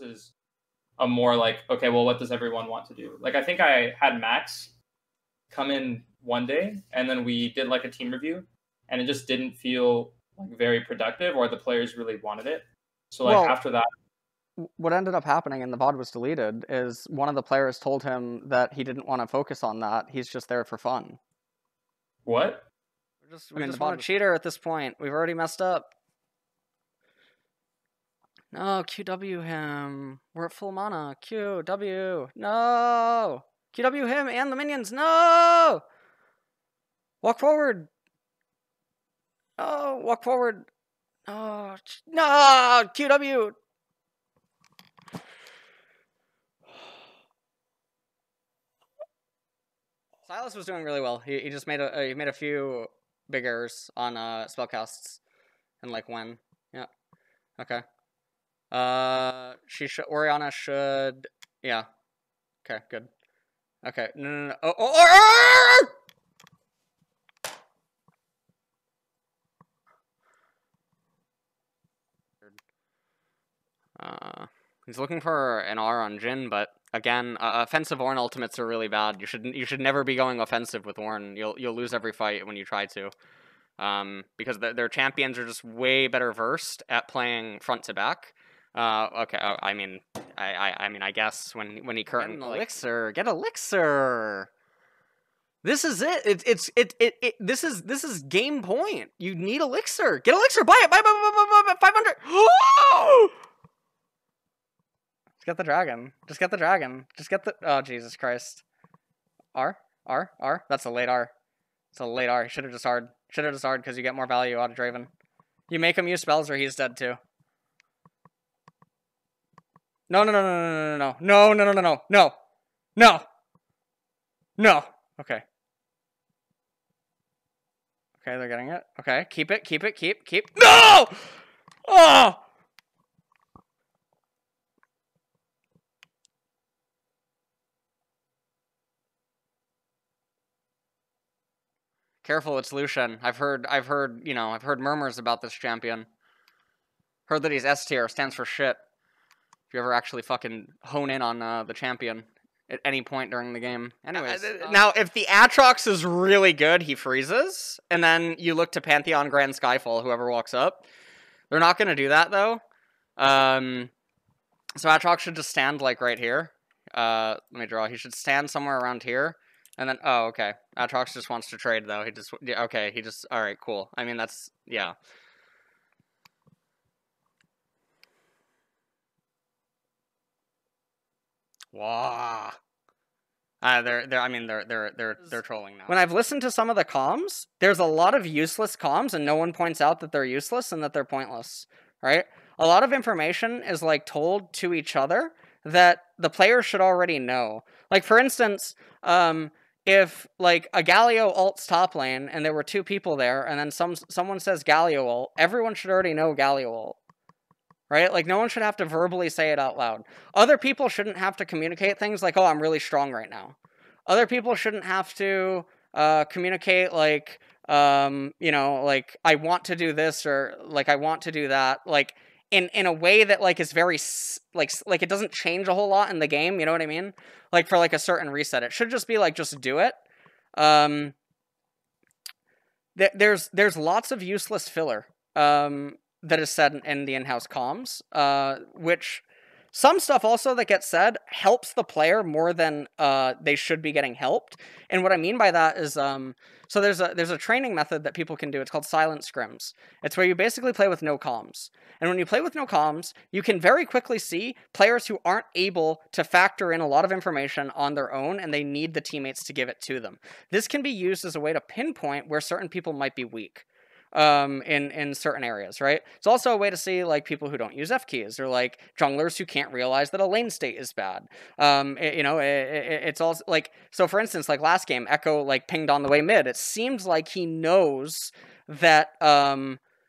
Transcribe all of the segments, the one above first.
versus a more like, okay, well, what does everyone want to do? Like, I think I had Max come in one day, and then we did like a team review, and it just didn't feel like very productive, or the players really wanted it. So like after that, what ended up happening, and the VOD was deleted, is one of the players told him that he didn't want to focus on that. He's just there for fun. What? We just want a cheater at this point. We've already messed up. No, QW him. We're at full mana. QW. No! QW him and the minions. No! Walk forward. Oh, walk forward. Oh, no! QW! Silas was doing really well. He just made a few big errors on spellcasts and like when. Yeah. Okay. Oriana should, yeah. Okay, good. Okay, no. He's looking for an R on Jhin, but again, offensive Ornn ultimates are really bad. You should never be going offensive with Ornn. You'll lose every fight when you try to. Because their champions are just way better versed at playing front to back. Okay. I mean, I guess when he curtain elixir, get elixir. This is it. This is game point. You need elixir. Get elixir. Buy it. Buy 500. Just get the dragon. Just get the dragon. Just get the. Oh Jesus Christ. R. That's a late R. It's a late R. He should have just R'd. Should have just R'd because you get more value out of Draven. You make him use spells or he's dead too. No. Okay. Okay, they're getting it. Okay, keep. No! Oh! Careful, it's Lucian. I've heard murmurs about this champion. Heard that he's S tier, stands for shit. If you ever actually fucking hone in on the champion at any point during the game. Anyways. Now, if the Aatrox is really good, he freezes, and then you look to Pantheon Grand Skyfall, whoever walks up. They're not going to do that, though. So Aatrox should just stand, like, right here. Let me draw. He should stand somewhere around here. And then, oh, okay. Aatrox just wants to trade, though. Alright, cool. I mean, that's, yeah. Wow. They're trolling now. When I've listened to some of the comms, there's a lot of useless comms, and no one points out that they're useless and that they're pointless, right? A lot of information is, like, told to each other that the player should already know. Like, for instance, if, like, a Galio ults top lane, and there were two people there, and then someone says Galio ult, everyone should already know Galio ult. Right? Like, no one should have to verbally say it out loud. Other people shouldn't have to communicate things like, oh, I'm really strong right now. Other people shouldn't have to communicate, like, like, I want to do this, or, like, I want to do that, like, in a way that, like, is very, like, it doesn't change a whole lot in the game, you know what I mean? Like, for, like, a certain reset. It should just be, like, just do it. There's lots of useless filler. That is said in the in-house comms, which some stuff also that gets said helps the player more than they should be getting helped. And what I mean by that is, so there's a training method that people can do. It's called silent scrims. It's where you basically play with no comms. And when you play with no comms, you can very quickly see players who aren't able to factor in a lot of information on their own, and they need the teammates to give it to them. This can be used as a way to pinpoint where certain people might be weak. In certain areas, right? It's also a way to see, like, people who don't use F keys, or, like, junglers who can't realize that a lane state is bad. It's also, like, so for instance, like, last game, Echo, like, pinged on the way mid. It seems like he knows that,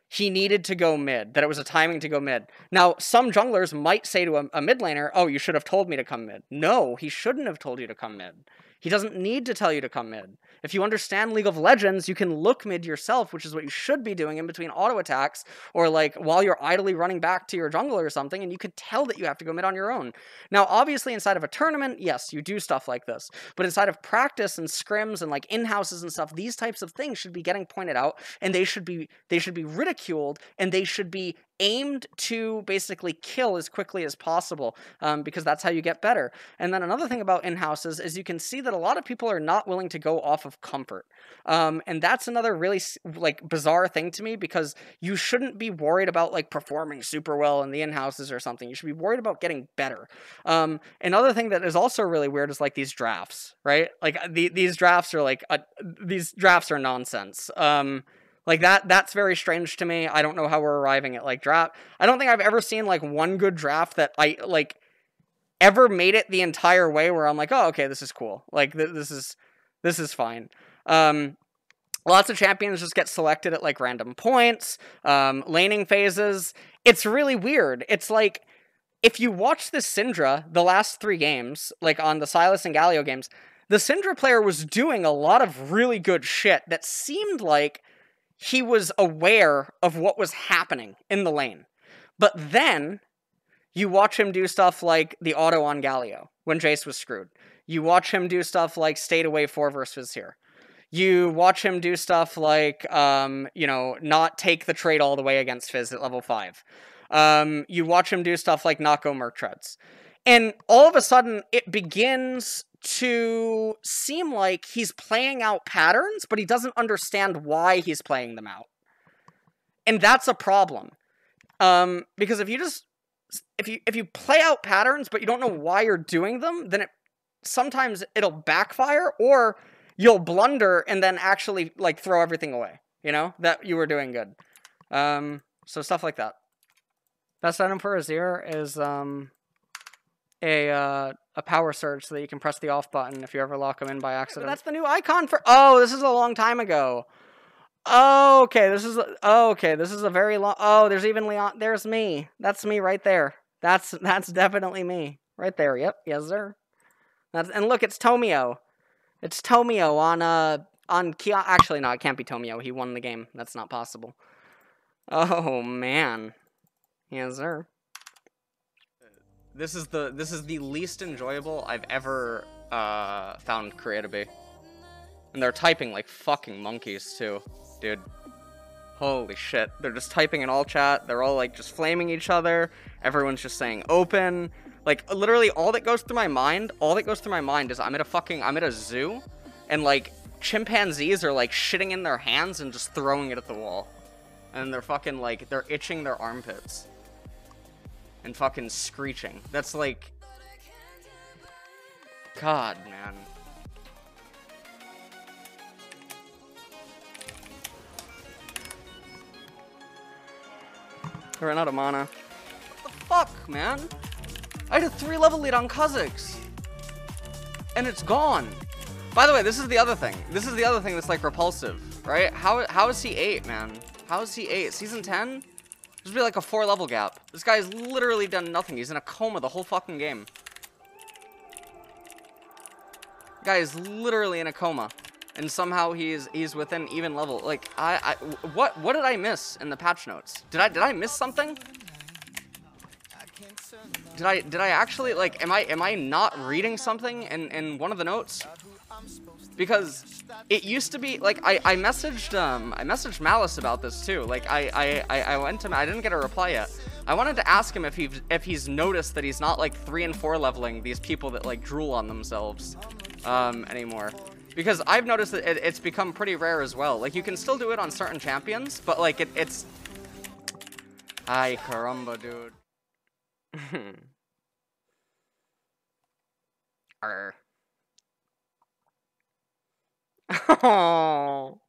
he needed to go mid, that it was a timing to go mid. Now, some junglers might say to a mid laner, oh, you should have told me to come mid. No, he shouldn't have told you to come mid. He doesn't need to tell you to come mid. If you understand League of Legends, you can look mid yourself, which is what you should be doing in between auto attacks, or like while you're idly running back to your jungler or something, and you could tell that you have to go mid on your own. Now, obviously, inside of a tournament, yes, you do stuff like this, but inside of practice and scrims and like in-houses and stuff, these types of things should be getting pointed out, and they should be ridiculed, and they should be aimed to basically kill as quickly as possible, because that's how you get better. And then another thing about in-houses is you can see that a lot of people are not willing to go off of comfort. And that's another really like bizarre thing to me, because you shouldn't be worried about like performing super well in the in-houses or something. You should be worried about getting better. Another thing that is also really weird is like these drafts, right? Like these drafts are like these drafts are nonsense. Like that's very strange to me. I don't know how we're arriving at like draft. I don't think I've ever seen like one good draft that I like ever made it the entire way where I'm like, oh, okay, this is cool. Like this is fine. Lots of champions just get selected at like random points, laning phases. It's really weird. It's like, if you watch the Syndra, the last 3 games, like on the Sylas and Galio games, the Syndra player was doing a lot of really good shit that seemed like he was aware of what was happening in the lane. But then you watch him do stuff like the auto on Galio when Jace was screwed. You watch him do stuff like stayed away 4 versus here. You watch him do stuff like, not take the trade all the way against Fizz at level 5. You watch him do stuff like not go Merc Treads. And all of a sudden, it begins to seem like he's playing out patterns, but he doesn't understand why he's playing them out. And that's a problem. Because if you play out patterns, but you don't know why you're doing them, then sometimes it'll backfire, or you'll blunder and then actually like throw everything away, that you were doing good. So stuff like that. Best item for Azir is a power surge so that you can press the off button if you ever lock him in by accident. That's the new icon for... Oh, this is a long time ago. Oh, okay, this is a very long... Oh, there's even Leon... There's me. That's me right there. That's definitely me. Right there, yep. Yes, sir. And look, it's Tomio. It's Tomio on Kia... Actually, no, it can't be Tomio. He won the game. That's not possible. Oh, man. Yes, sir. This is the least enjoyable I've ever found Korea to be. And they're typing like fucking monkeys too, dude. Holy shit. They're just typing in all chat. They're all like just flaming each other. Everyone's just saying open. Like literally all that goes through my mind is I'm at a zoo and like chimpanzees are like shitting in their hands and just throwing it at the wall. And they're fucking like, they're itching their armpits. And fucking screeching. That's like... God, man. I ran out of mana. What the fuck, man? I had a 3-level lead on Kha'Zix. And it's gone. By the way, this is the other thing. This is the other thing that's like repulsive, right? How is he 8, man? How is he 8? Season 10? There's be like a 4-level gap. This guy's literally done nothing. He's in a coma the whole fucking game. Guy is literally in a coma, and somehow he's within even level. Like what did I miss in the patch notes? Did I miss something? Did I actually like am I not reading something in one of the notes? Because it used to be like I messaged Malice about this too. Like I went to him, I didn't get a reply yet. I wanted to ask him if he's noticed that he's not like 3 and 4 leveling these people that like drool on themselves anymore. Because I've noticed that it's become pretty rare as well. Like you can still do it on certain champions, but like it's ay caramba, dude. Arr. Oh.